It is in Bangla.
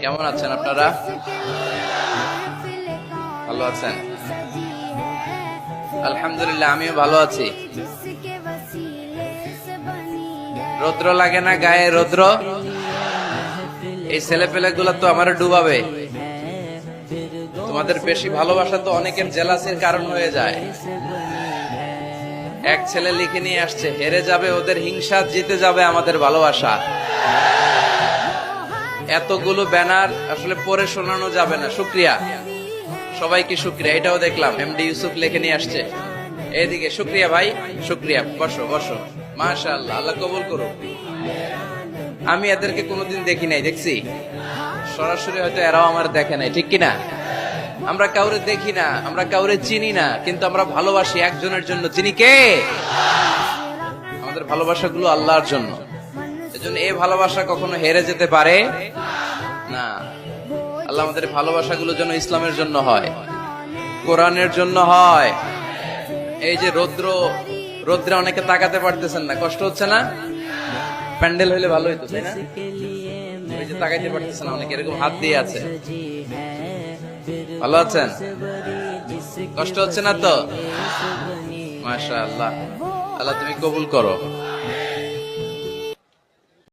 কেমন আছেন আপনারা? ভালো আছেন? আলহামদুলিল্লাহ, আমিও ভালো আছি। রৌদ্র লাগে না গায়ে? রৌদ্র এই ছেলে পেলে গুলা তো আমার ডুবাবে। তোমাদের বেশি ভালোবাসা তো অনেকের জেলাসির কারণ হয়ে যায়। এক ছেলে লিখে নিয়ে আসছে, হেরে যাবে ওদের হিংসা, জিতে যাবে আমাদের ভালোবাসা। এতগুলো ব্যানার আসলে পড়ে শোনানো যাবে না। শুক্রিয়া সবাইকে, শুক্রিয়া। এটাও দেখলাম এমডি ইউসুফ লিখে নিয়ে আসছে। এইদিকে শুক্রিয়া ভাই, শুক্রিয়া। বসো বসো, মাশাআল্লাহ, আল্লাহ কবুল করুক। আমি এদেরকে কোনোদিন দেখি নাই, দেখছি সরাসরি, হয়তো এরাও আমার দেখে নাই, ঠিক কিনা? আমরা কাউরে দেখি না, আমরা কাউরে চিনি না, কিন্তু আমরা ভালোবাসি একজনের জন্য। চিনি কে? আমাদের ভালোবাসাগুলো আল্লাহর জন্য। এজন্য এই ভালোবাসা কখনো হেরে যেতে পারে না। আল্লাহ আমাদের ভালোবাসাগুলো যেন ইসলামের জন্য হয়, কোরআনের জন্য হয়। এই যে রৌদ্রে অনেকে তাকাতে পারতেছেন না, কষ্ট হচ্ছে না? প্যান্ডেল হইলে ভালো হইতো, তাই না? ওই যে তাকাইতে পারতেছেন না অনেকে, এরকম হাত দিয়ে আছে। ভালো আছেন? কষ্ট হচ্ছে না তো? মাশাআল্লাহ, আল্লাহ তুমি কবুল করো।